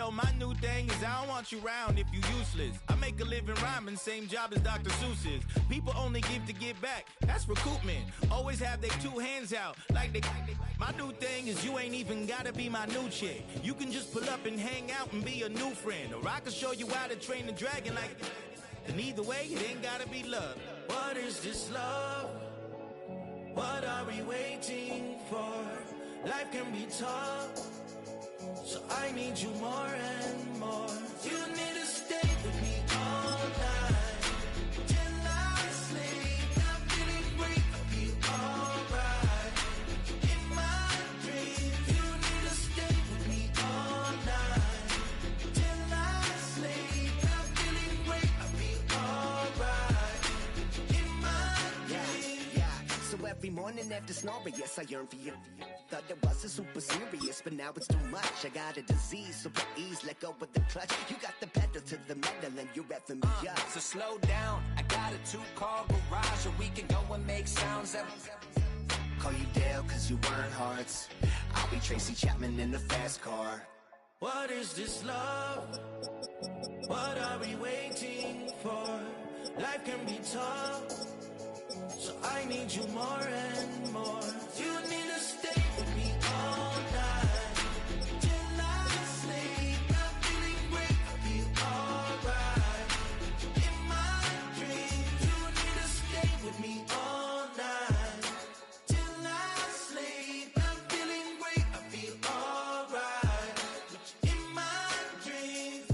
yo, my new thing is I don't want you round if you useless. I make a living rhyming, same job as Dr. Seuss's. People only give to give back, that's recoupment. Always have their two hands out, like they. My new thing is you ain't even gotta be my new chick. You can just pull up and hang out and be a new friend. Or I can show you how to train the dragon like. And either way, it ain't gotta be love. What is this love? What are we waiting for? Life can be tough, so I need you more and more. You need to stay with me all night till I sleep. I'm feeling great, I'll be alright. In my dreams, you need to stay with me all night till I sleep. I'm feeling great, I'll be alright. In my dreams. Yeah. So every morning after snoring, yes, I yearn for you. Thought it wasn't super serious, but now it's too much. I got a disease, so please let go with the clutch. You got the pedal to the metal and you're revving me up. So slow down, I got a 2-car garage, or we can go and make sounds that... Call you Dale, cause you weren't hearts. I'll be Tracy Chapman in the fast car. What is this love? What are we waiting for? Life can be tough, so I need you more and more. You need to stay with me all night till I sleep. I'm feeling great, I'll be alright. In my dreams, you need to stay with me all night till I sleep. I'm feeling great, I'll be alright. In my dreams.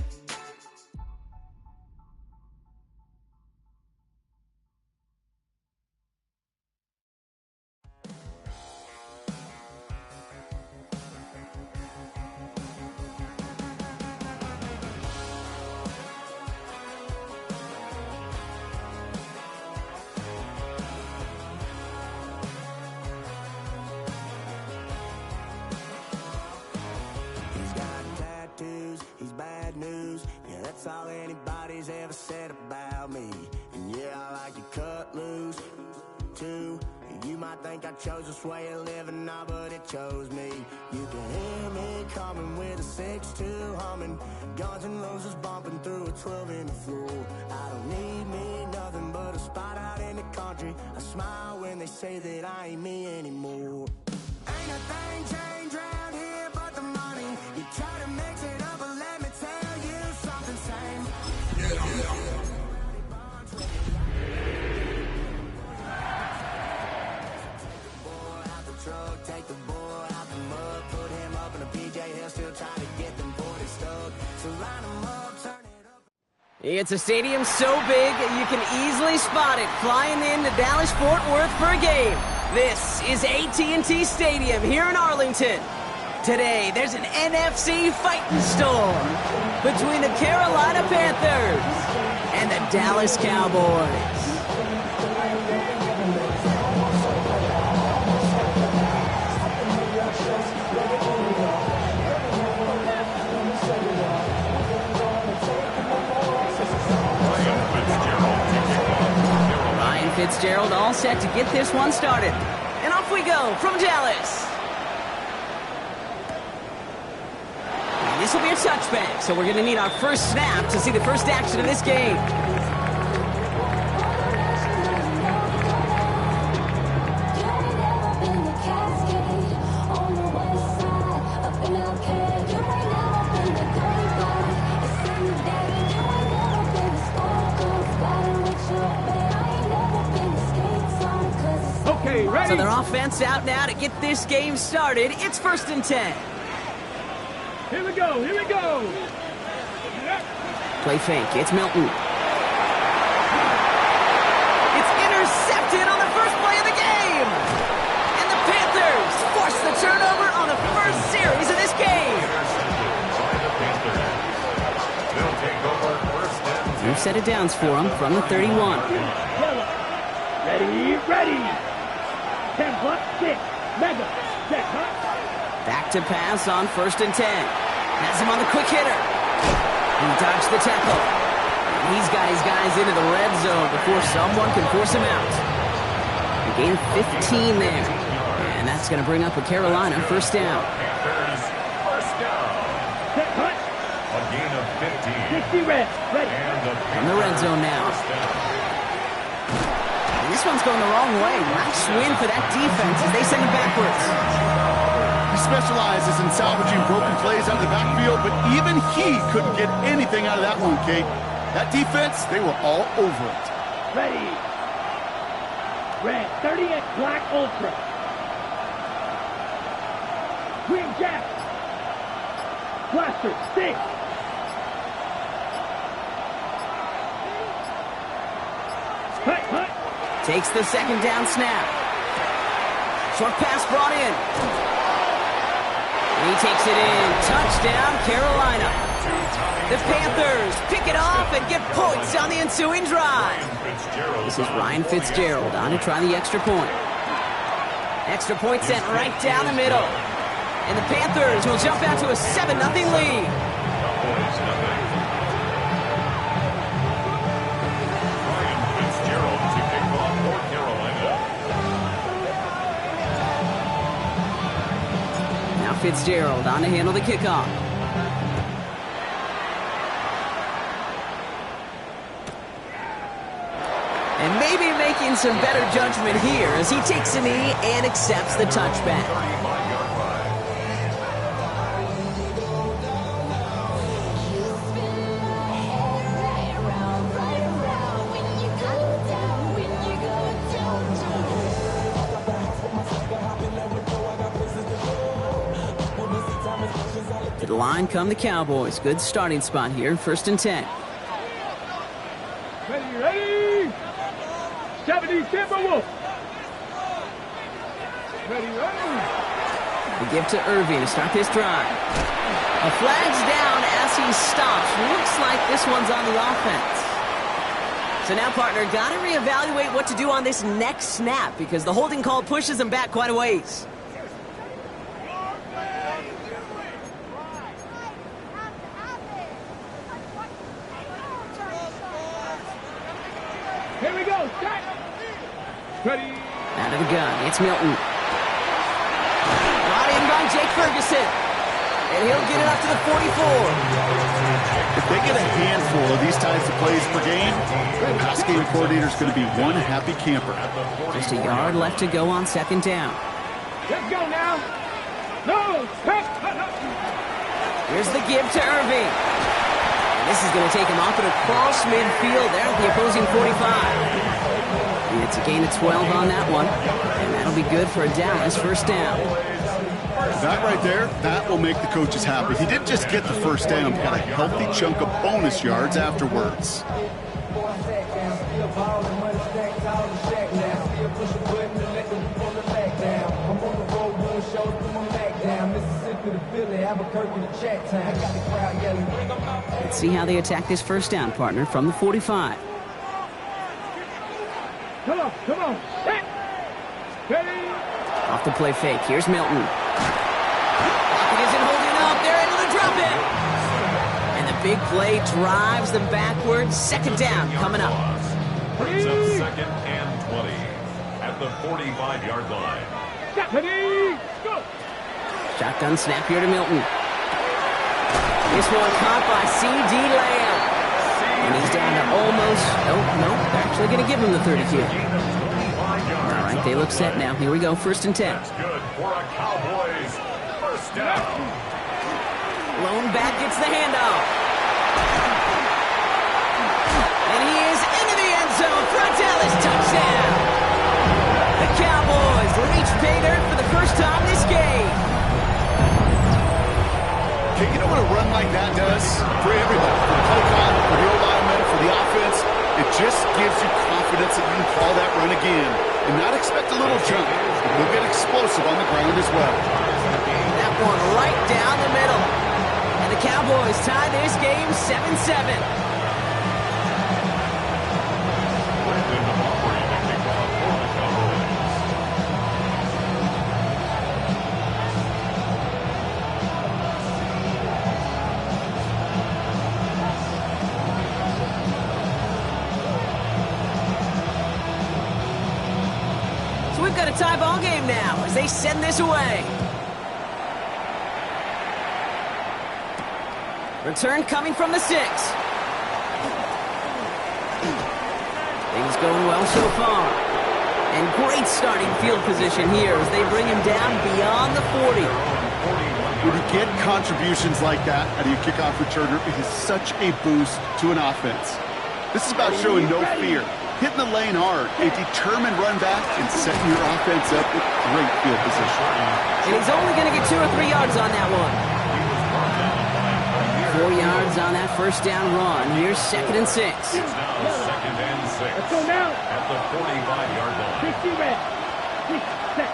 He's got tattoos, he's bad news. Yeah, that's all anybody's ever said about me. And yeah, I like to cut loose, too. You might think I chose this way of living now, but it chose me. You can hear me coming with a 6-2 humming. Guns N' Roses bumping through a 12 in the floor. I don't need me nothing but a spot out in the country. I smile when they say that I ain't me anymore. Ain't a thing changed round here but the money. You try to mix it up, but let me tell you something same. Truck, take the boy out the mud, put him up in a PJ, he'll still try to get them 40 stuck. So line him up, turn it up. It's a stadium so big you can easily spot it flying into Dallas-Fort Worth for a game. This is AT&T Stadium here in Arlington. Today, there's an NFC fighting storm between the Carolina Panthers and the Dallas Cowboys. Fitzgerald all set to get this one started. And off we go from Dallas. And this will be a touchback, so we're going to need our first snap to see the first action of this game. So their offense out now to get this game started. It's 1st and 10. Here we go, here we go. Play fake, it's Milton. It's intercepted on the first play of the game. And the Panthers force the turnover on the first series of this game. New set of downs for them from the 31. Ready, ready. 10 plus 6. Mega. Set, huh? Back to pass on 1st and 10. Has him on the quick hitter. He dodged the tackle. And he's got his guys into the red zone before someone can force him out. A gain of 15 there. And that's going to bring up a Carolina first down. Set, cut. 60 red. Ready. In the red zone now. This one's going the wrong way. Nice win for that defense as they send it backwards. He specializes in salvaging broken plays out of the backfield, but even he couldn't get anything out of that one, Kate. That defense, they were all over it. Ready. Red. 30 black ultra. Green jack. Blaster. 6. Hut. Takes the second down snap. Short pass brought in. And he takes it in. Touchdown, Carolina. The Panthers pick it off and get points on the ensuing drive. This is Ryan Fitzgerald on to try the extra point. Extra point sent right down the middle. And the Panthers will jump out to a 7-0 lead. Now Fitzgerald on to handle the kickoff. And maybe making some better judgment here as he takes a knee and accepts the touchback. To the line come the Cowboys. Good starting spot here, 1st and 10. Ready. 70 Timberwolf. Ready. The give to Irving to start this drive. A flag's down as he stops. Looks like this one's on the offense. So now, partner, got to reevaluate what to do on this next snap because the holding call pushes him back quite a ways. Here we go. Start. Ready. Out of the gun, it's Milton. Brought in by Jake Ferguson. And he'll get it up to the 44. If they get a handful of these types of plays per game, the pass game coordinator is going to be one happy camper. Just a yard left to go on 2nd down. Let's go now. No. Here's the give to Irving. And this is going to take him off and across midfield there at the opposing 45. And it's a gain of 12 on that one. And that'll be good for a Dallas 1st down. That right there, that will make the coaches happy. He didn't just get the 1st down, but got a healthy chunk of bonus yards afterwards. Let's see how they attack this 1st down, partner, from the 45. Come on. Set. Ready. Off the play fake, here's Milton. It isn't holding up, they're able to drop it. And the big play drives them backwards. 2nd down coming up. Brings up 2nd and 20 at the 45-yard line. Ready. Go. Shotgun snap here to Milton. This one caught by C.D. Lamb. And he's down to almost, no, they're actually going to give him the 32. All right, they look set now. Here we go, 1st and 10. That's good for a Cowboys 1st down. Lone back gets the handoff. And he is into the end zone for a Dallas touchdown. The Cowboys reach pay dirt for the 1st time this game. You know what a run like that does for everybody, for the play call, for the O-lineman, for the offense? It just gives you confidence that you can call that run again and not expect a little jump. You'll get explosive on the ground as well. That one right down the middle. And the Cowboys tie this game 7-7. We've got a tie ball game now as they send this away. Return coming from the 6. Things going well so far. And great starting field position here as they bring him down beyond the 40. When you get contributions like that out of your kickoff returner, it is such a boost to an offense. This is about showing no fear, hitting the lane hard, a determined run back, and setting your offense up with great field position. And he's only going to get 2 or 3 yards on that one. 4 yards on that first down run. Here's 2nd and 6. It's now 2nd and 6. Let's go now. At the 45-yard line. 60 red. 6, set.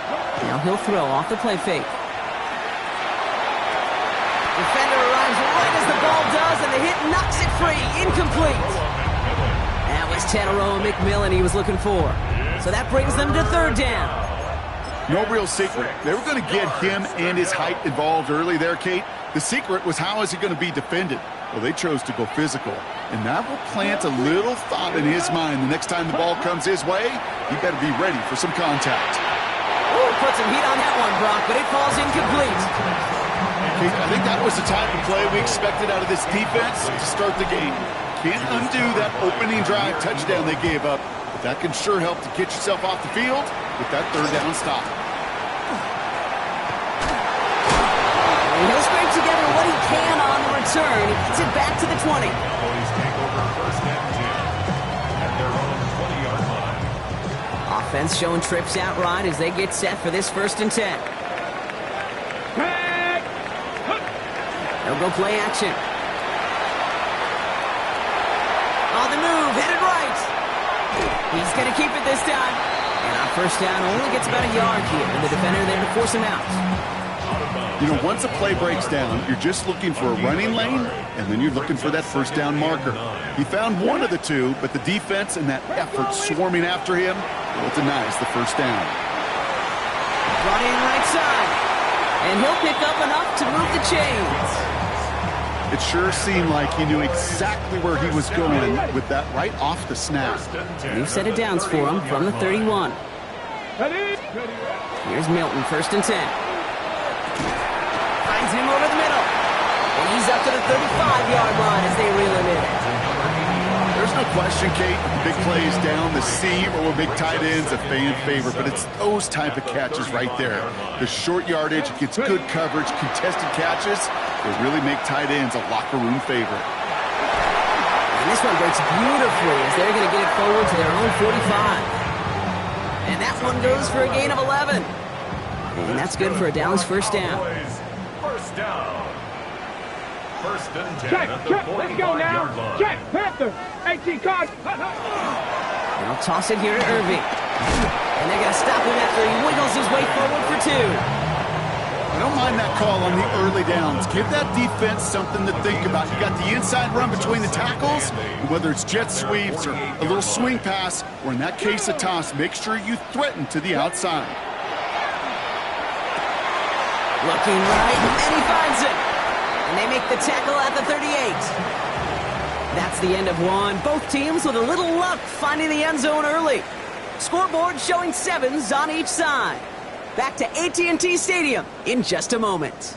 Now he'll throw off the play fake. Defender arrives right as the ball does, and the hit knocks it free. Incomplete. That was Tanaroa McMillan he was looking for. So that brings them to 3rd down. No real secret. They were going to get him and his height involved early there, Kate. The secret was, how is he going to be defended? Well, they chose to go physical. And that will plant a little thought in his mind. The next time the ball comes his way, he better be ready for some contact. Ooh, put some heat on that one, Brock, but it falls incomplete. Kate, I think that was the type of play we expected out of this defense to start the game. Can't undo that opening drive touchdown they gave up, but that can sure help to get yourself off the field with that 3rd down stop. And he'll scrape together what he can on the return. He gets it back to the 20. Cowboys take over 1st and 10 at their own 20-yard line. Offense showing trips out right as they get set for this 1st and 10. They'll go play action. On the move, headed right. He's going to keep it this time. And on 1st down, only gets about a yard here. And the defender there to force him out. You know, once a play breaks down, you're just looking for a running lane, and then you're looking for that 1st down marker. He found one of the two, but the defense and that effort swarming after him, well, denies the 1st down. Brought in right side. And he'll pick up enough to move the chains. It sure seemed like he knew exactly where he was going with that right off the snap. New set of downs for him from the 31. Here's Milton, 1st and 10. Finds him over the middle. And he's up to the 35-yard line as they reel him in. There's no question, Kate, the big plays down the seam or big tight ends a fan favorite, but it's those type of catches right there. The short yardage, gets good coverage, contested catches, they really make tight ends a locker room favorite. And this one breaks beautifully as they're going to get it forward to their own 45. And that one goes for a gain of 11. And that's good for a Dallas 1st down. 1st down. 1st and 10 Check, at the check, let's go now. 45-yard line. Check, Panther, 18 cards. And they'll toss it here to Irving. And they're going to stop him after he wiggles his way forward for 2. I don't mind that call on the early downs. Give that defense something to think about. You got the inside run between the tackles, and whether it's jet sweeps or a little swing pass, or in that case a toss, make sure you threaten to the outside. Looking right, and he finds it. And they make the tackle at the 38. That's the end of one. Both teams with a little luck finding the end zone early. Scoreboard showing 7s on each side. Back to AT&T Stadium in just a moment.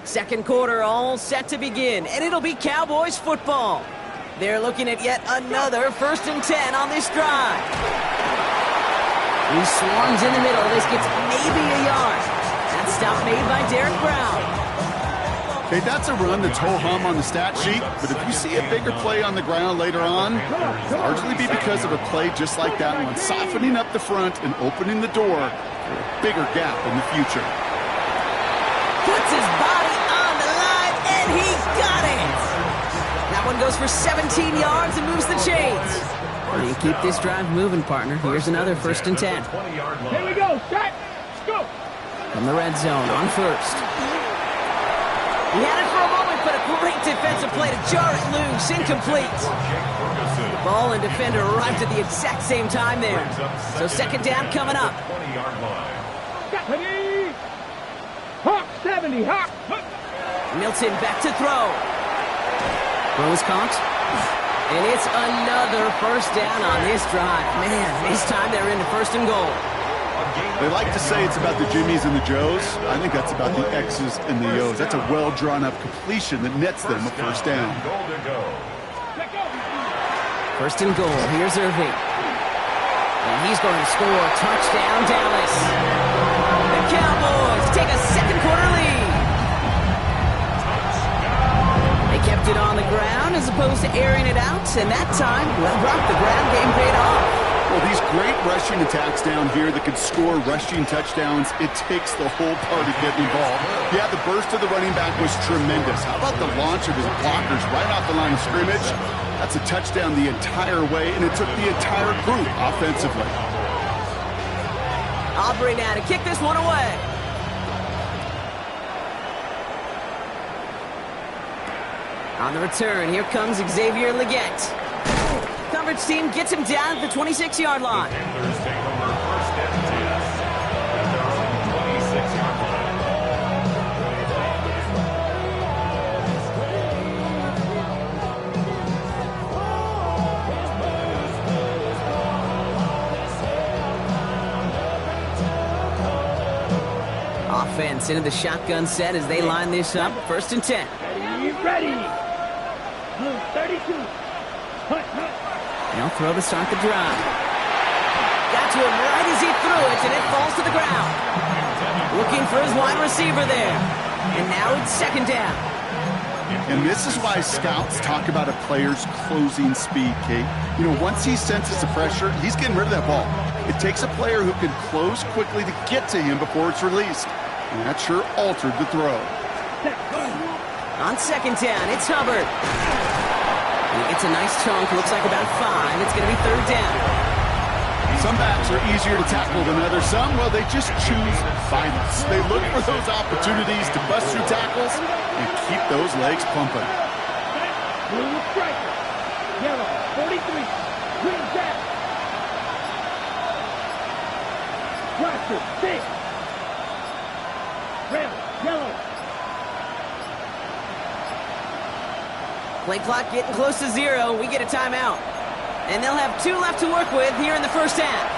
Second quarter all set to begin, and it'll be Cowboys football. They're looking at yet another 1st and 10 on this drive. He swarms in the middle. This gets maybe a yard. That stop made by Derek Brown. Okay, that's a run that's ho-hum on the stat sheet, but if you see a bigger play on the ground later on, it'll largely be because of a play just like that one, softening up the front and opening the door for a bigger gap in the future. Puts his body on the line, and he got it! That one goes for 17 yards and moves the chains. Well, you keep this drive moving, partner. Here's another 1st and 10. Here we go, set, let's go. From the red zone on 1st. He had it for a moment, but a great defensive play to jar it loose, incomplete. The ball and defender arrived at the exact same time there. So 2nd down coming up. Hawk 70, Hawk. Milton back to throw. Throws caught. And it's another first down on this drive. Man, this time they're into first and goal. They like to say it's about the Jimmies and the Joes. I think that's about the X's and the O's. That's a well-drawn-up completion that nets them a first down. First and goal. Here's Irving. And he's going to score. Touchdown, Dallas. The Cowboys take a second quarter lead. They kept it on the ground as opposed to airing it out. And that time, well, rocked the ground game paid off. Well, these great rushing attacks down here that can score rushing touchdowns, it takes the whole party getting involved. Yeah, the burst of the running back was tremendous. How about the launch of his blockers right off the line of scrimmage? That's a touchdown the entire way, and it took the entire group offensively. Aubrey now to kick this one away. On the return, here comes Xavier Leggett. Coverage team gets him down at the 26-yard line. Defenders take over first and 10 at their own 26-yard line. Offense into the shotgun set as they line this up. First and 10. Ready. Blue 32. Hut. They'll throw to start the drive. Got to him right as he threw it, and it falls to the ground. Looking for his wide receiver there. And now it's second down. And this is why scouts talk about a player's closing speed, Kate. You know, once he senses the pressure, he's getting rid of that ball. It takes a player who can close quickly to get to him before it's released. And that sure altered the throw. On second down, it's Hubbard. He gets a nice chunk, looks like about 5. It's going to be third down. Some backs are easier to tackle than others. Some, well, they just choose violence. They look for those opportunities to bust through tackles and keep those legs pumping. Blue striker. Yellow 43. Green jack. Blaster 6. Red, yellow. Play clock getting close to 0. We get a timeout. And they'll have 2 left to work with here in the first half.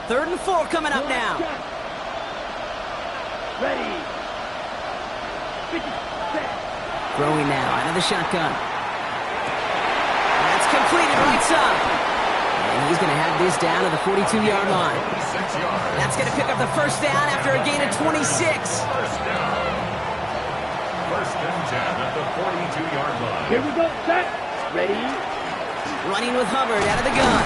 Third and 4 coming up now. Ready. Throwing now out of the shotgun. That's completed right side. And he's going to have this down to the 42-yard line. That's going to pick up the first down after a gain of 26. First down. First and 10 at the 42-yard line. Here we go, set. Ready. Running with Hubbard out of the gun.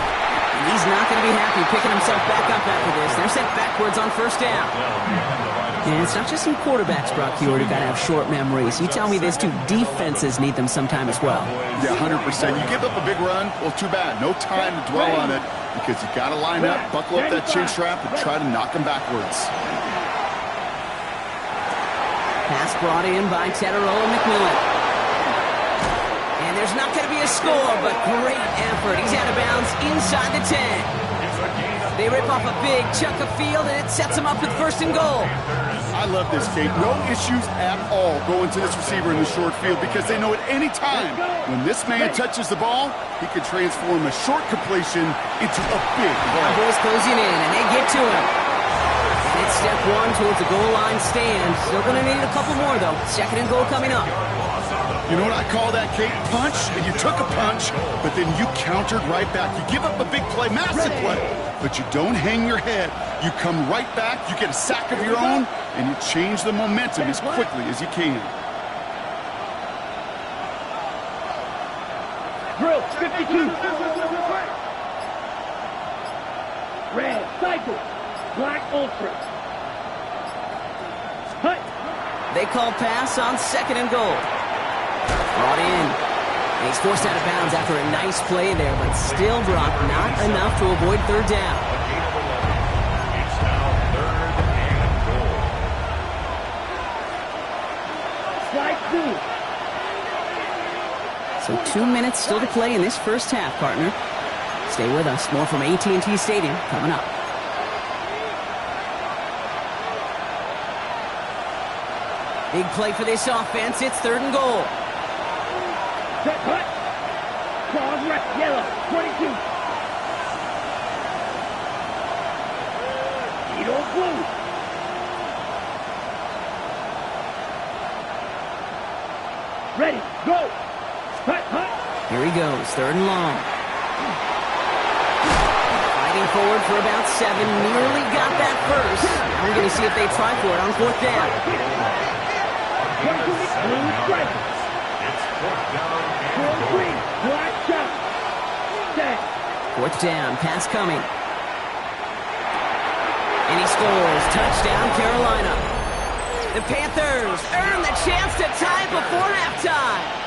And he's not going to be happy picking himself back up after this. They're sent backwards on first down. And it's not just some quarterbacks, Brock Hewitt, who got to have short memories. You tell me this too, defenses need them sometime as well. Yeah, 100%. You give up a big run, well, too bad. No time to dwell on it because you got to line up, buckle up that chin strap, and try to knock them backwards. Pass brought in by Teterola McMillan. And there's not going to be a score, but great effort. He's out of bounds inside the 10. They rip off a big chunk of field, and it sets them up with first and goal. I love this, Kate. No issues at all going to this receiver in the short field because they know at any time when this man touches the ball, he can transform a short completion into a big play. Cowboys closing in, and they get to him. And it's step 1 towards the goal line stand. Still going to need a couple more, though. Second and goal coming up. You know what I call that, Kate? Punch, and you took a punch, but then you countered right back. You give up a big play, massive play, but you don't hang your head. You come right back, you get a sack of your own, and you change the momentum as quickly as you can. Drill 52. Red cycle. Black ultra. Hut. They call pass on second and goal. Brought in. And he's forced out of bounds after a nice play there, but still, Brock, not enough to avoid third down. It's now third and goal. Slide 2. So 2 minutes still to play in this first half, partner. Stay with us. More from AT&T Stadium coming up. Big play for this offense. It's 3rd and goal. Set, cut. Cross, red, yellow, 22. Edo blue. Ready, go. Cut. Here he goes, 3rd and long. Fighting forward for about 7. Nearly got that first. Now we're going to see if they try for it on 4th down. It's 4th down and goal. Watch out. 4th down, pass coming. And he scores. Touchdown, Carolina. The Panthers earn the chance to tie before halftime.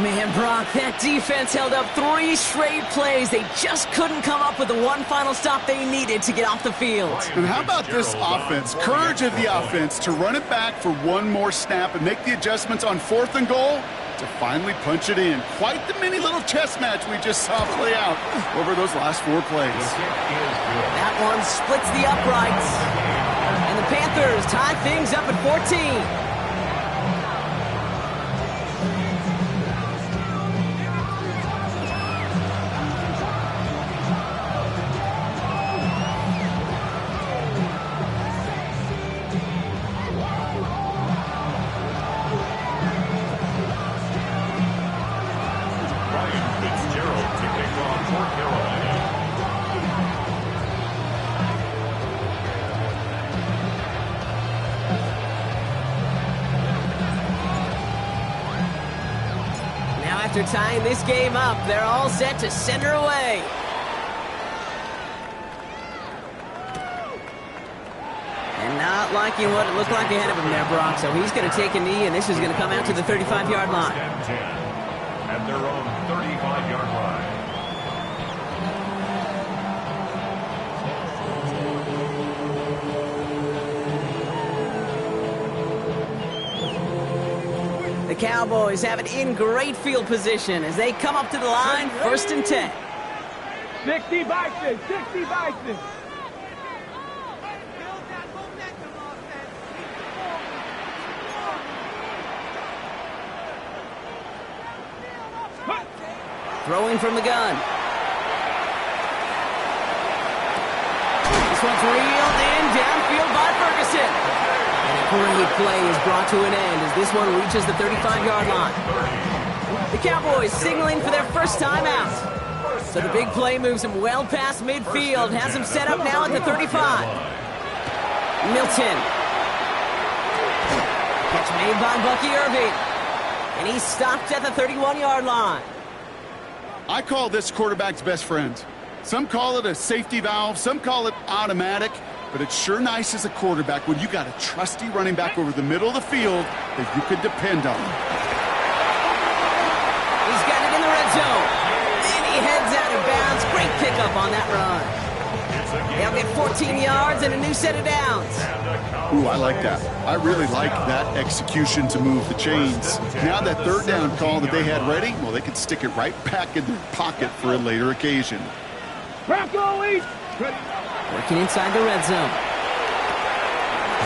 Man, Brock, that defense held up 3 straight plays. They just couldn't come up with the one final stop they needed to get off the field. And how about this offense? Courage of the offense to run it back for one more snap and make the adjustments on 4th and goal to finally punch it in. Quite the mini little chess match we just saw play out over those last 4 plays. That one splits the uprights. And the Panthers tie things up at 14. After tying this game up, they're all set to send her away. And not liking what it looked like ahead of him there, Brock. So he's going to take a knee, and this is going to come out to the 35-yard line. At their own 35-yard line. The Cowboys have it in great field position as they come up to the line, 1st and 10. 60 Bison, 60 Bison. Throwing from the gun. This one's reeled in downfield by Ferguson. Great play is brought to an end as this one reaches the 35-yard line. The Cowboys signaling for their first time out. So the big play moves him well past midfield, has him set up now at the 35. Milton. Catch made by Bucky Irving. And he's stopped at the 31-yard line. I call this quarterback's best friend. Some call it a safety valve, some call it automatic. But it's sure nice as a quarterback when you got a trusty running back over the middle of the field that you could depend on. He's got it in the red zone. And he heads out of bounds. Great pickup on that run. They'll get 14 yards and a new set of downs. Ooh, I like that. I really like that execution to move the chains. Now that 3rd down call that they had ready, well, they could stick it right back in their pocket for a later occasion. Bronco East. Working inside the red zone.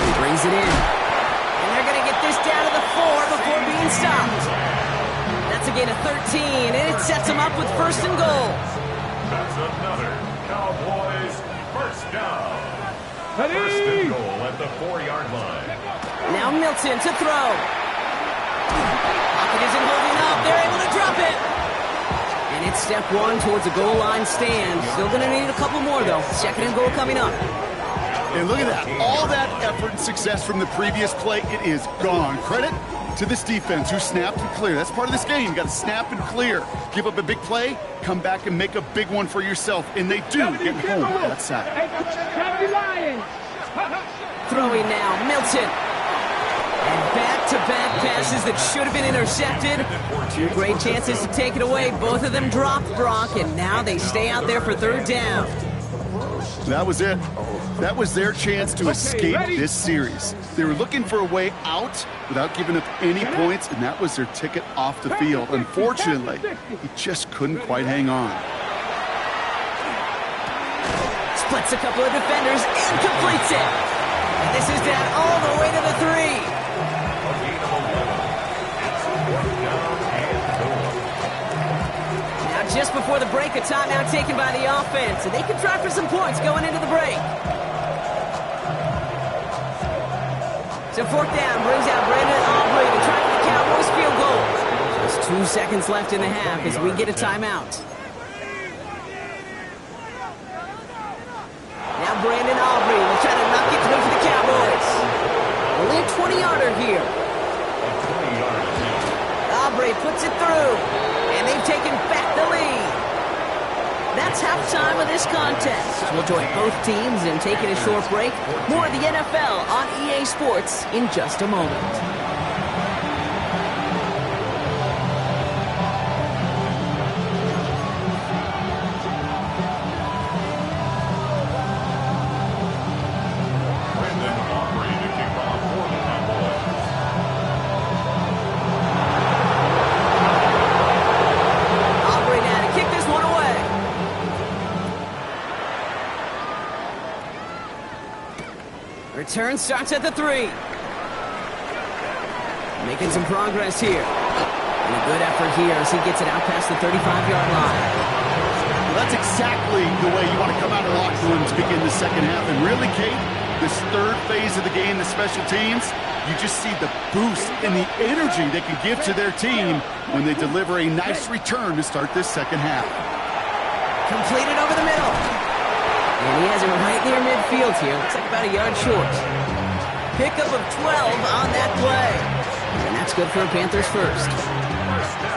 He brings it in. And they're going to get this down to the 4 before being stopped. That's a gain of 13, and it sets them up with 1st and goal. That's another Cowboys 1st down. 1st and goal at the 4-yard line. Now Milton to throw. Pocket isn't holding up. They're able to drop it. And it's step 1 towards a goal line stand. Still going to need a couple more, though. 2nd and goal coming up. And look at that. All that effort and success from the previous play, it is gone. Credit to this defense who snapped and cleared. That's part of this game. You got to snap and clear. Give up a big play, come back and make a big one for yourself. And they do get home that sack. Throwing now, Milton. And back-to-back passes that should have been intercepted. 2 great chances to take it away. Both of them dropped, Brock, and now they stay out there for 3rd down. That was it. That was their chance to escape this series. They were looking for a way out without giving up any points, and that was their ticket off the field. Unfortunately, he just couldn't quite hang on. Splits a couple of defenders and completes it. And this is down all the way to the 3. Now just before the break, a timeout taken by the offense, and they can try for some points going into the break. So 4th down brings out Brandon Aubrey to try for the Cowboys field goal. Just 2 seconds left in the half as we get a timeout. Now Brandon Aubrey will try to knock it through for the Cowboys. Only a 20-yarder here. Aubrey puts it through, and they've taken back the lead. That's halftime of this contest. We'll join both teams in taking a short break. More of the NFL on EA Sports in just a moment. Return starts at the 3. Making some progress here. And a good effort here as he gets it out past the 35-yard line. Well, that's exactly the way you want to come out of the locker room to begin the second half. And really, Kate, this third phase of the game, the special teams, you just see the boost and the energy they can give to their team when they deliver a nice return to start this second half. Completed over the middle. And he has it right near midfield here. Looks like about a yard short. Pickup of 12 on that play. And that's good for a Panthers first.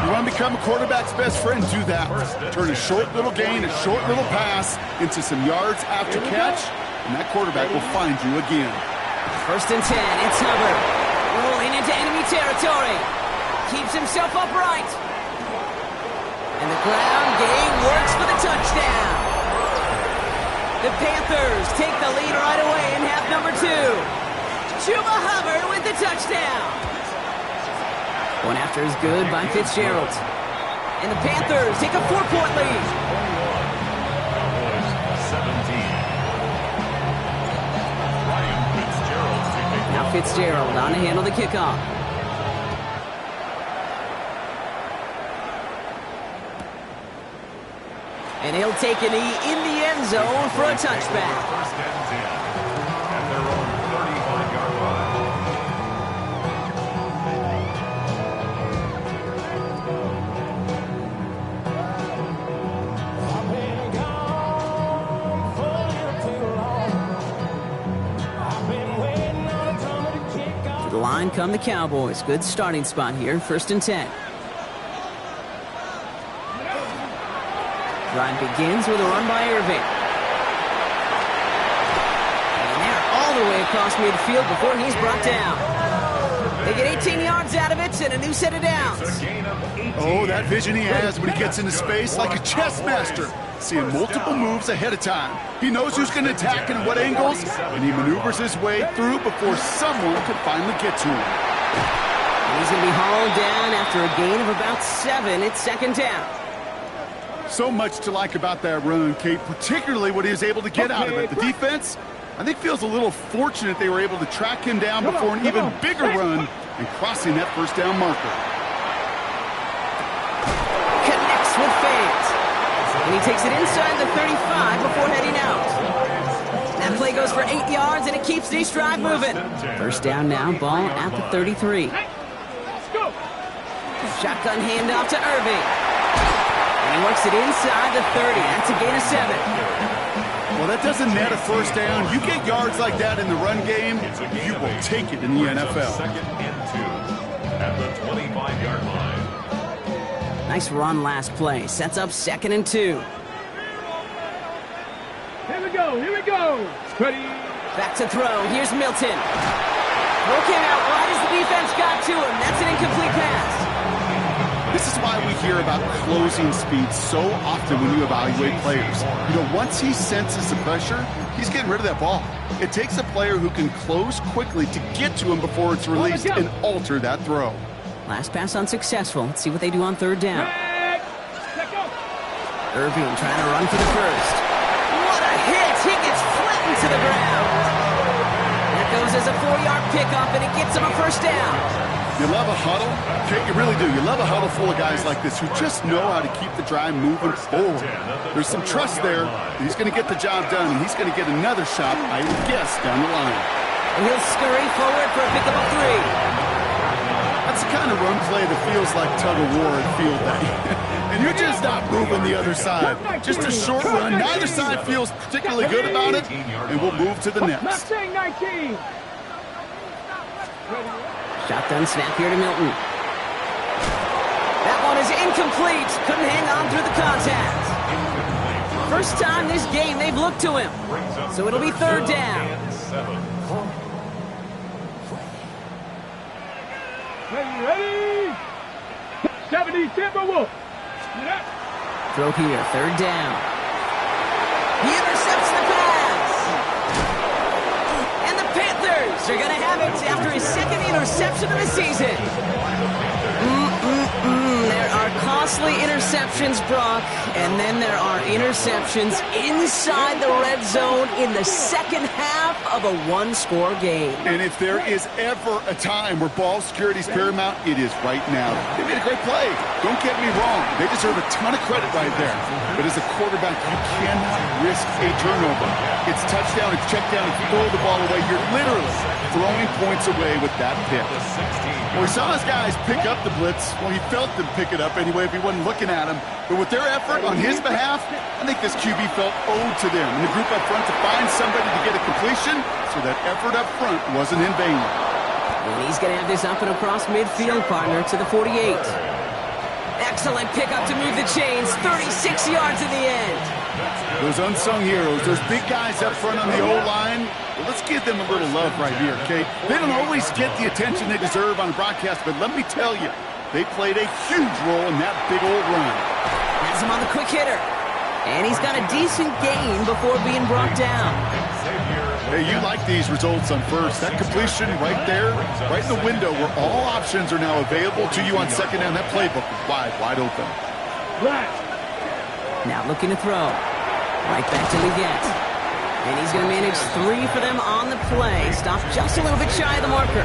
You want to become a quarterback's best friend, do that. Turn a short little gain, a short little pass into some yards after catch, and that quarterback will find you again. 1st and 10, it's Hubbard. Rolling into enemy territory. Keeps himself upright. And the ground game works for the touchdown. The Panthers take the lead right away in half number 2. Chuba Hubbard with the touchdown. One after is good by Fitzgerald. And the Panthers take a 4-point lead. 17. Now Fitzgerald on to handle the kickoff. And he'll take a knee in the end zone for a touchback. 1st and 10 at their own 35-yard line. To the line come the Cowboys. Good starting spot here, 1st and 10. Drive begins with a run by Irving. And they're all the way across midfield before he's brought down. They get 18 yards out of it and a new set of downs. Oh, that vision he has when he gets into space like a chess master. Seeing multiple moves ahead of time. He knows who's going to attack and what angles, and he maneuvers his way through before someone can finally get to him. And he's going to be hauled down after a gain of about 7. It's 2nd down. So much to like about that run, Kate, particularly what he was able to get out of it. The defense, I think, feels a little fortunate they were able to track him down before an even bigger run and crossing that 1st down marker. Connects with fans. And he takes it inside the 35 before heading out. That play goes for 8 yards, and it keeps this drive moving. 1st down now, ball at the 33. Shotgun handoff to Irving. And he works it inside the 30. That's a gain of 7. Well, that doesn't net a 1st down. You get yards like that in the run game, you will take it in the NFL. 2nd and 2 at the 25-yard line. Nice run last play. Sets up 2nd and 2. Here we go. Here we go. Ready. Back to throw. Here's Milton. Throw came out right as the defense got to him. That's an incomplete pass. This This is why we hear about closing speed so often when you evaluate players. You know, once he senses the pressure, he's getting rid of that ball. It takes a player who can close quickly to get to him before it's released and alter that throw. Last pass unsuccessful. Let's see what they do on third down. Irving trying to run for the first. What a hit! He gets flattened to the ground. That goes as a 4-yard pickup, and it gets him a first down. You love a huddle? Okay, you really do. You love a huddle full of guys like this who just know how to keep the drive moving forward. There's some trust there. He's going to get the job done, and he's going to get another shot, I would guess, down the line. And he'll scurry forward for a pickup of 3. That's the kind of run play that feels like tug-of-war at field day. And you're just not moving the other side. Just a short run. Neither side feels particularly good about it, and we'll move to the next. Shotgun snap here to Milton. That one is incomplete. Couldn't hang on through the contact. First time this game they've looked to him. So it'll be third down. Ready? 70 Timberwolves. Throw here, third down. He intercepts the pass. And the Panthers are going to have it after his second interception of the season. There are costly interceptions, Brock, and then there are interceptions inside the red zone in the second half of a one-score game. And if there is ever a time where ball security is paramount, it is right now. They made a great play. Don't get me wrong. They deserve a ton of credit right there. But as a quarterback, you cannot risk a turnover. It's touchdown, it's check down, if you throw the ball away, you're literally throwing points away with that pick. Well, we saw his guys pick up the blitz. Well, he felt them pick it up anyway if he wasn't looking at him. But with their effort on his behalf, I think this QB felt owed to them and the group up front to find somebody to get a completion, so that effort up front wasn't in vain. And he's going to have this up and across midfield, partner, to the 48. Excellent pickup to move the chains. 36 yards in the end. Those unsung heroes, those big guys up front on the O-line, well, let's give them a little love right here, okay? They don't always get the attention they deserve on broadcast, but let me tell you, they played a huge role in that big old run. Has him on the quick hitter. And he's got a decent gain before being brought down. Hey, you like these results on first. That completion right there, right in the window where all options are now available to you on second down. That playbook is wide open. Now looking to throw. Right back to Leggett. And he's going to manage 3 for them on the play. Stop just a little bit shy of the marker.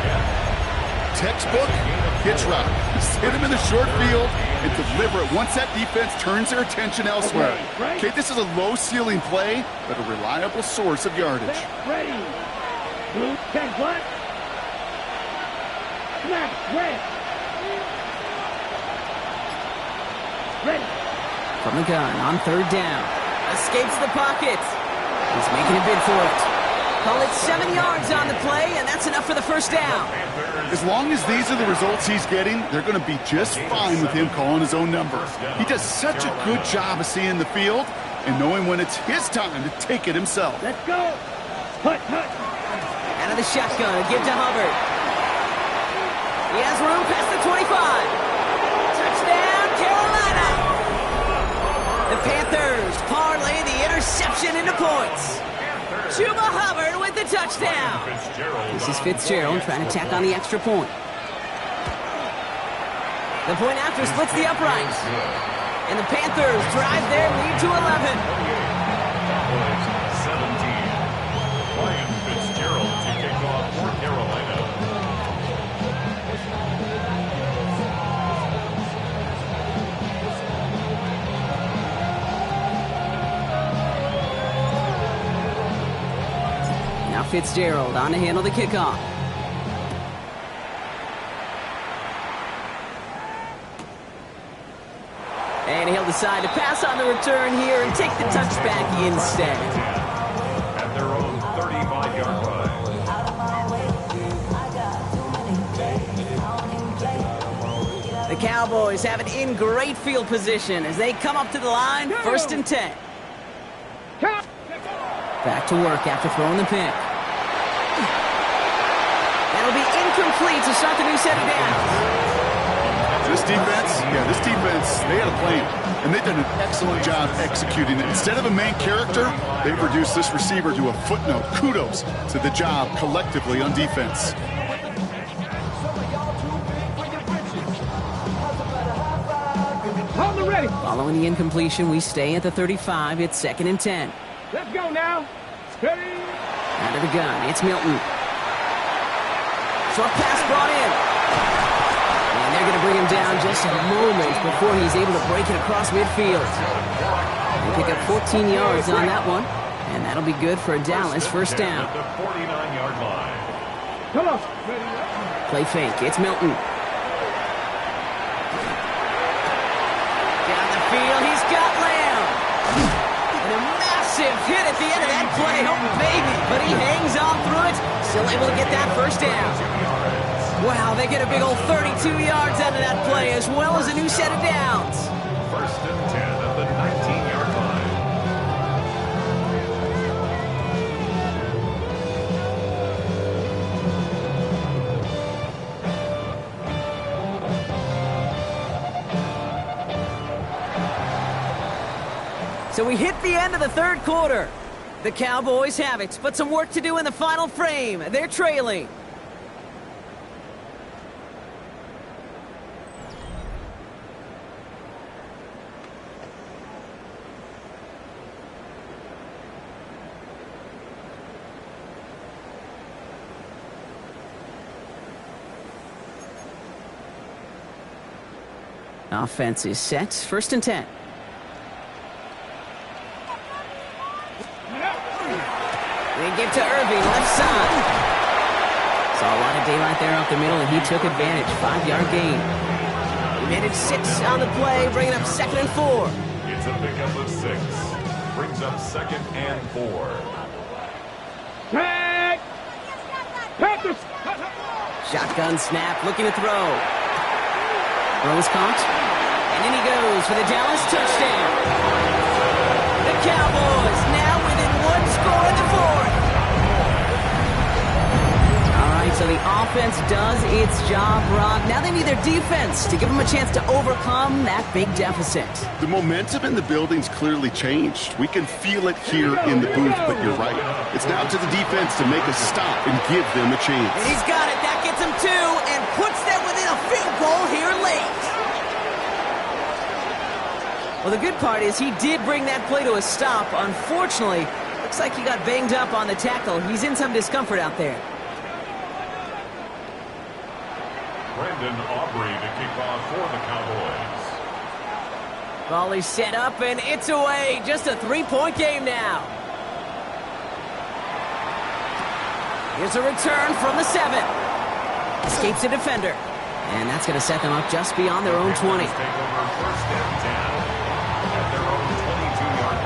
Textbook hitch route. Just hit him in the short field and deliver it once that defense turns their attention elsewhere. Okay, this is a low-ceiling play, but a reliable source of yardage. Ready. Blue, 10 black. Snap, red. Ready. From the gun on third down. Escapes the pocket. He's making a bid for it. Call it 7 yards on the play, and that's enough for the first down. As long as these are the results he's getting, they're going to be just fine with him calling his own number. He does such a good job of seeing the field and knowing when it's his time to take it himself. Let's go. Hut. Out of the shotgun, give to Hubbard. He has room past the 25. Touchdown, Carolina. The Panthers parlay the interception into points. Chuba Hubbard with the touchdown. This is Fitzgerald trying to tack on the extra point. The point after splits the uprights. And the Panthers drive their lead to 11. 17. Ryan Fitzgerald to kick off for Carolina. Now Fitzgerald on to handle the kickoff. And he'll decide to pass on the return here and take the touchback instead. At their own 35-yard line. The Cowboys have it in great field position as they come up to the line, 1st and 10. Back to work after throwing the pick. That'll be incomplete to start the new set of downs. This defense Yeah, this defense, they had a plan, and they did an excellent job executing it. Instead of a main character, they've reduced this receiver to a footnote. Kudos to the job collectively on defense. Hold it ready. Following the incompletion, we stay at the 35. It's 2nd and 10. Let's go now. Steady. Out of the gun, it's Milton. Short pass brought in. And they're going to bring him down just a moment before he's able to break it across midfield. They pick up 14 yards on that one, and that'll be good for a Dallas first down. At the 49-yard line. Come on. Play fake, it's Milton. Down the field, he's got Lamb. And a massive hit at the end of that play. Oh, baby. But he hangs on through it. Still able to get that first down. Wow, they get a big old 32 yards out of that play, as well as a new set of downs. 1st and 10 at the 19-yard line. So we hit the end of the third quarter. The Cowboys have it, but some work to do in the final frame. They're trailing. Offense is set. 1st and 10. They give to Irving, left side. Saw a lot of daylight there off the middle, and he took advantage. 5-yard gain. He managed 6 on the play, bringing up 2nd and 4. It's a pickup of 6. Brings up 2nd and 4. Tag. Panthers. Shotgun snap, looking to throw. Throws caught. And in he goes for the Dallas touchdown. The Cowboys now within 1 score in the 4th. All right, so the offense does its job, Rob. Now they need their defense to give them a chance to overcome that big deficit. The momentum in the building's clearly changed. We can feel it here in the booth, but you're right. It's now to the defense to make a stop and give them a chance. And he's got it. That gets him 2 and puts them within a field goal here late. Well, the good part is he did bring that play to a stop. Unfortunately, looks like he got banged up on the tackle. He's in some discomfort out there. Brandon Aubrey to kick off for the Cowboys. Volley set up, and it's away. Just a 3-point game now. Here's a return from the 7. Escapes a defender. And that's going to set them up just beyond their own 20. Take over 1st and 10 at their own 22-yard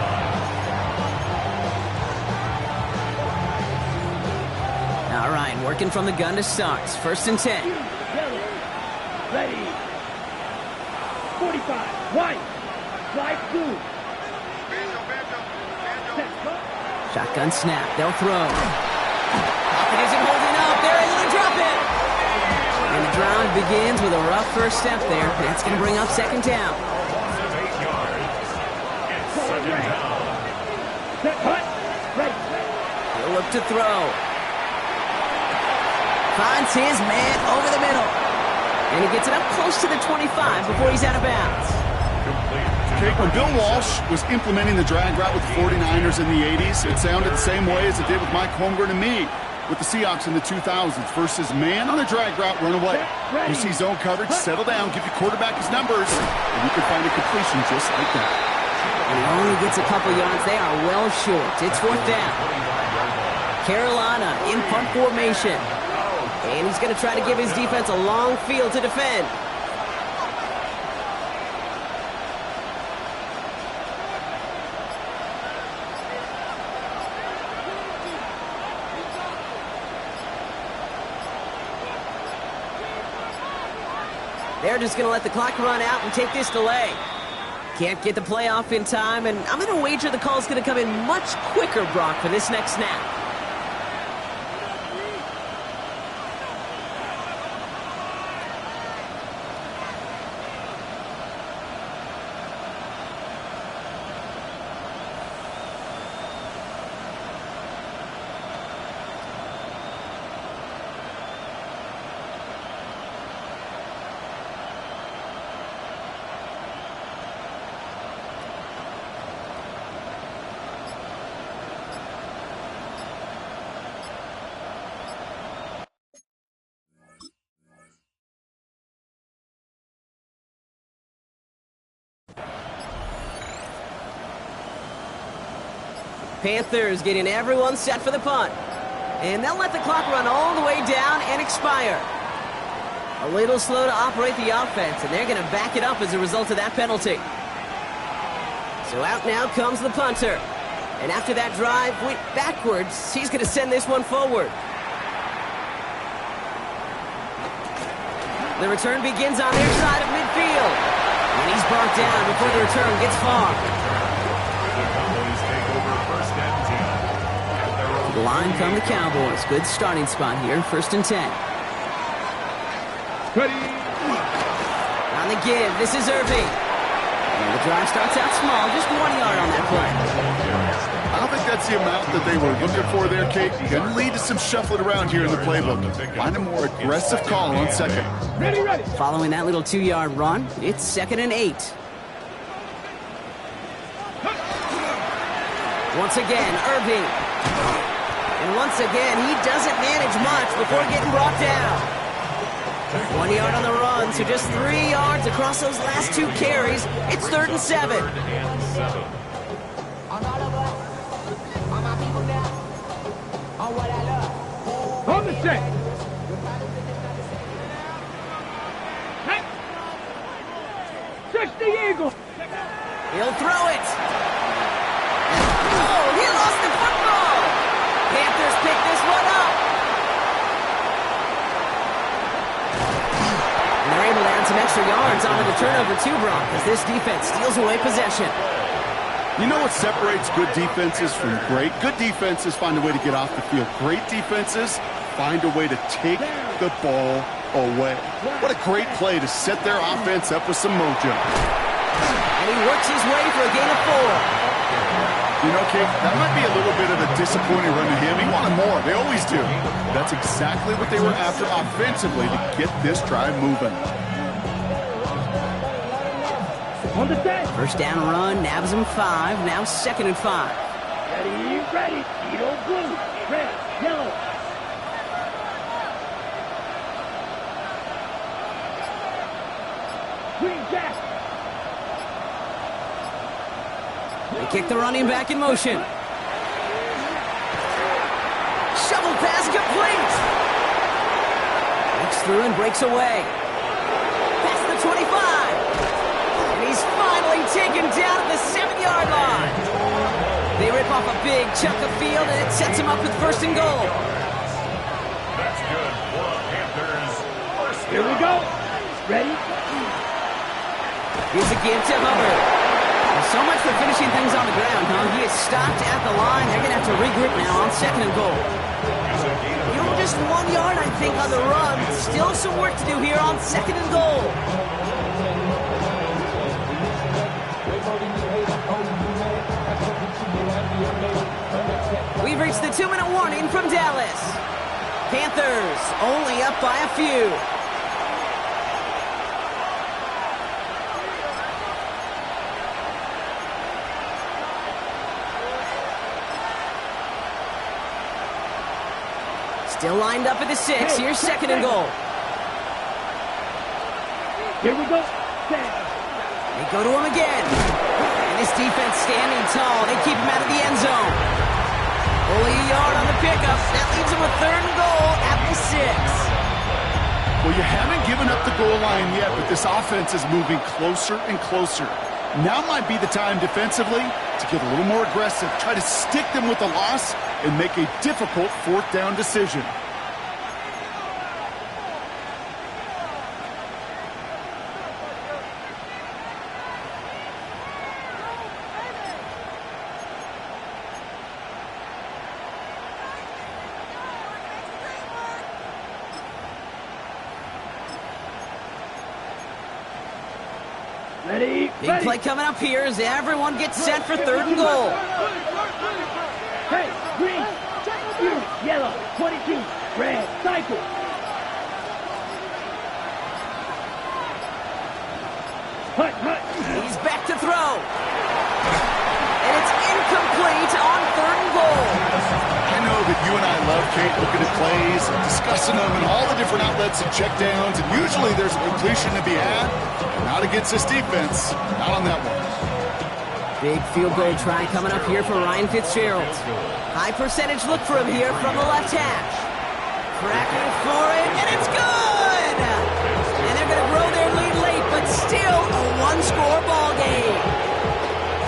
line. All right, working from the gun to start. 1st and 10. Ready. 45. White. Slide 2. Shotgun snap. They'll throw. It isn't holding up. They're able to drop it. And the drive begins with a rough first step there. That's going to bring up 2nd down. 8 yards. It's 2nd down. Set. Hut. Right. He'll look to throw. Finds his man over the middle. And he gets it up close to the 25 before he's out of bounds. Okay, when Bill Walsh was implementing the drag route with the 49ers in the 80s, it sounded the same way as it did with Mike Holmgren and me with the Seahawks in the 2000s. Versus man on the drag route, run away. You see zone coverage, settle down, give your quarterback his numbers, and you can find a completion just like that. And he only gets a couple yards. They are well short. It's 4th down. Carolina in punt formation. And he's going to try to give his defense a long field to defend. They're just going to let the clock run out and take this delay. Can't get the play off in time, and I'm going to wager the call's going to come in much quicker, Brock, for this next snap. Panthers getting everyone set for the punt. And they'll let the clock run all the way down and expire. A little slow to operate the offense, and they're going to back it up as a result of that penalty. So out now comes the punter. And after that drive went backwards, he's going to send this one forward. The return begins on their side of midfield. And he's brought down before the return gets far. The Cowboys take over 1st and 10. To the line come the Cowboys. Good starting spot here, 1st and 10. Ready. On the give, this is Irving. And the drive starts out small, just 1 yard on that play. I don't think that's the amount that they were looking for there, Kate. Can lead to some shuffling around here in the playbook. Find a more aggressive call on second. Ready, ready. Following that little 2-yard run, it's 2nd and 8. Once again, Irving. And once again, he doesn't manage much before getting brought down. 1 yard on the run, so just 3 yards across those last 2 carries. It's 3rd and 7. On the set. Hey. Touch the eagle. He'll throw it. Oh, he lost the football. Panthers pick this one up. And they're able to add some extra yards onto the turnover too, Brock, as this defense steals away possession. You know what separates good defenses from great? Good defenses find a way to get off the field. Great defenses find a way to take the ball away. What a great play to set their offense up with some mojo. And he works his way for a gain of 4. You know, Kate, that might be a little bit of a disappointing run to him. He wanted more. They always do. That's exactly what they were after offensively to get this drive moving. On the set. 1st down run, nabs him 5, now 2nd and 5. Ready, ready. Eagle blue. Red, yellow. Green jack. They kick the running back in motion. Shovel pass complete. Breaks through and breaks away. Past the 25. And he's finally taken down at the 7-yard line. They rip off a big chunk of field, and it sets him up with 1st and goal. That's good for the Panthers. First Here we go. Ready? Here's a give to Hubbard. Well, so much for finishing things on the ground, huh? He is stopped at the line. They're going to have to regroup now on 2nd and goal. Just 1 yard, I think, on the run. Still some work to do here on 2nd and goal. We've reached the 2-minute warning from Dallas. Panthers only up by a few. Still lined up at the 6. Here's 2nd and goal. Here we go. They go to him again. And this defense standing tall. They keep him out of the end zone. Only a yard on the pickup. That leaves him with 3rd and goal at the 6. Well, you haven't given up the goal line yet, but this offense is moving closer and closer. Now might be the time defensively to get a little more aggressive, try to stick them with the loss, and make a difficult 4th down decision. Ready? Big play coming up here as everyone gets set for 3rd and goal. Hey, green, blue, yellow, 22, red, cycle. Hut, hut. He's back to throw. And it's incomplete on 3rd and goal. I know that you and I love, Kate, looking at plays and discussing them and all the different outlets and checkdowns, and usually there's a completion to be had. Not against this defense. Not on that one. Big field goal try coming up here for Ryan Fitzgerald. High percentage look for him here from the left hash. Cracking for it, and it's good! And they're going to grow their lead late, but still a one-score ball game.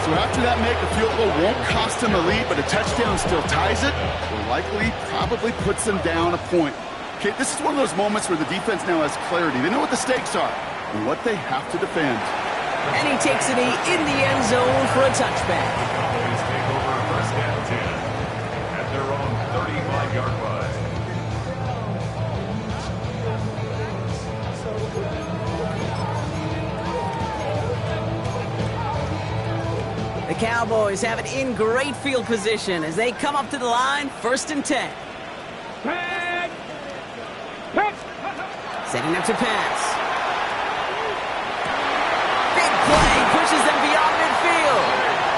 So after that make, a field goal won't cost them a lead, but a touchdown still ties it, or likely probably puts them down a point. Okay, this is one of those moments where the defense now has clarity. They know what the stakes are and what they have to defend. And he takes it in the end zone for a touchback. Cowboys take over first and 10 at their own 35-yard line. The Cowboys have it in great field position as they come up to the line, 1st and 10. Tag! Setting up to pass. Play pushes them beyond midfield,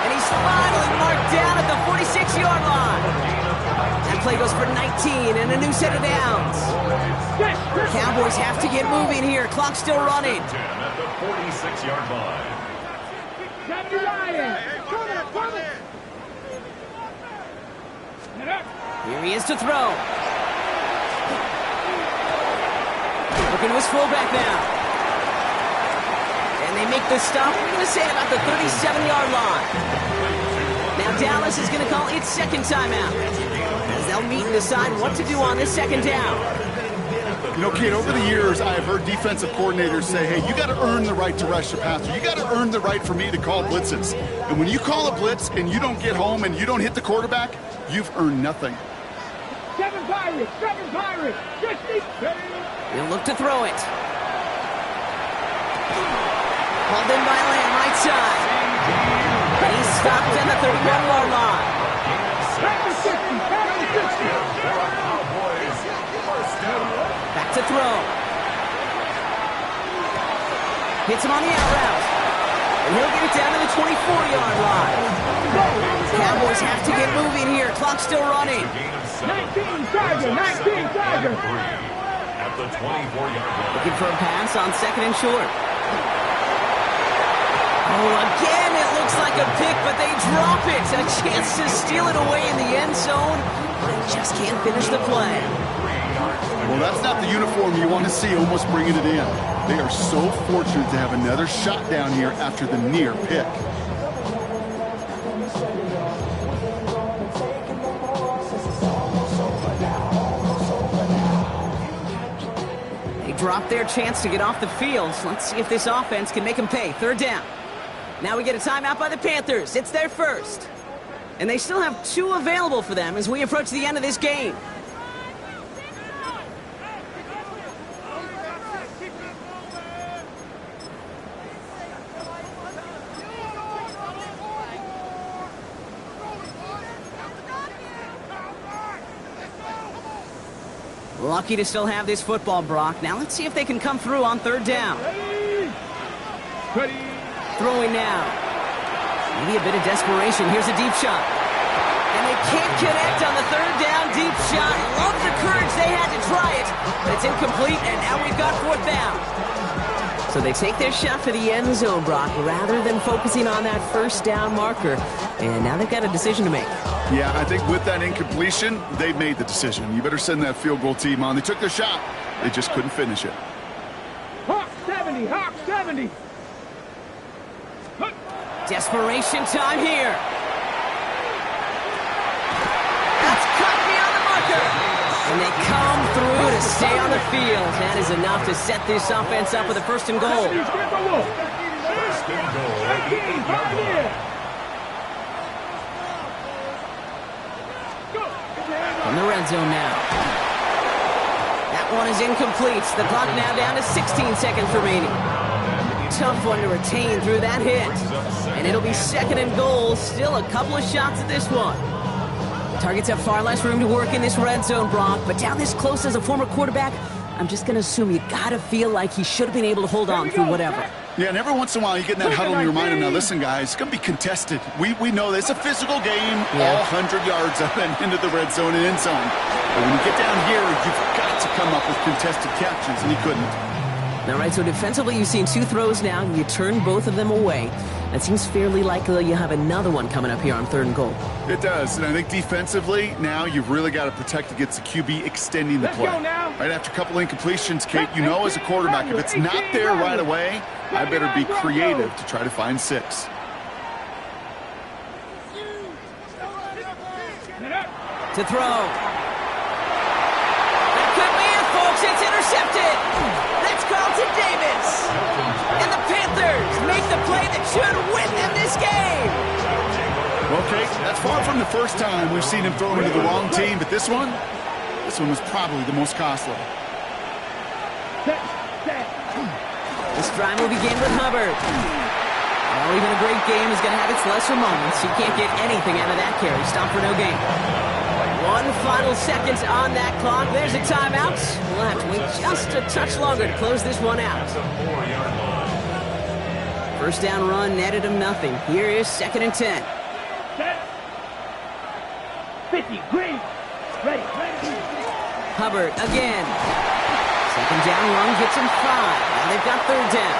and he's finally marked down at the 46-yard line. That play goes for 19 and a new set of downs. The Cowboys have to get moving here. Clock's still running. 10 at the 46-yard line. Here he is to throw. Looking to his fullback now. They make the stop, we're going to say about the 37-yard line. Now Dallas is going to call its second timeout, as they'll meet and decide what to do on this second down. You know, Kate, over the years, I've heard defensive coordinators say, hey, you got to earn the right to rush the passer. You got to earn the right for me to call blitzes. And when you call a blitz and you don't get home and you don't hit the quarterback, you've earned nothing. Seven Pirates! Just He'll look to throw it. Pulled in by Lamb, right side. And he's stopped at the 31-yard line. Back to throw. Hits him on the out route. And he'll get it down to the 24-yard line. Cowboys have to get moving here. Clock's still running. 19 Tiger! At the 24-yard line. Looking for a pass on 2nd and short. Oh, again, it looks like a pick, but they drop it. A chance to steal it away in the end zone. They just can't finish the play. Well, that's not the uniform you want to see almost bringing it in. They are so fortunate to have another shot down here after the near pick. They dropped their chance to get off the field. So let's see if this offense can make them pay. 3rd down. Now we get a timeout by the Panthers. It's their first. And they still have 2 available for them as we approach the end of this game. Lucky to still have this football, Brock. Now let's see if they can come through on 3rd down. Throwing now. Maybe a bit of desperation. Here's a deep shot. And they can't connect on the 3rd down deep shot. Love the courage they had to try it. It's incomplete, and now we've got 4th down. So they take their shot for the end zone, Brock, rather than focusing on that 1st down marker. And now they've got a decision to make. Yeah, I think with that incompletion, they've made the decision. You better send that field goal team on. They took their shot. They just couldn't finish it. Hawk 70! Desperation time here. That's cut beyond the marker. And they come through to stay on the field. That is enough to set this offense up with a 1st and goal. 1st and goal at the 8-yard line. From the red zone now. That one is incomplete. The clock now down to 16 seconds remaining. Tough one to retain through that hit. And it'll be 2nd and goal. Still a couple of shots at this one. Targets have far less room to work in this red zone, Brock. But down this close as a former quarterback, I'm just going to assume you got to feel like he should have been able to hold on through whatever. Yeah, and every once in a while you get in that huddle and you remind him, now listen, guys, it's going to be contested. We know this. It's a physical game, all 100 yards up and into the red zone and end zone. But when you get down here, you've got to come up with contested catches, and he couldn't. All right, so defensively, you've seen 2 throws now, and you turned both of them away. It seems fairly likely you have another one coming up here on 3rd and goal. It does, and I think defensively, now you've really got to protect against the QB extending the play. Right after a couple incompletions, Kate, you know as a quarterback, if it's not there right away, I better be creative to try to find 6. To throw. That could be it, folks. It's intercepted. That's Carlton Davis. And the Panthers make the play that should win them this game. Okay, that's far from the first time we've seen him throw into the wrong team, but this one was probably the most costly. This drive will begin with Hubbard. Well, even a great game is going to have its lesser moments. You can't get anything out of that carry. Stop for no gain. 1 final seconds on that clock. There's a timeout. We'll have to wait just a touch longer to close this one out. First down run netted him nothing. Here is 2nd and 10. 50, green, ready. Hubbard again. 2nd down run gets him 5. Now they've got 3rd down.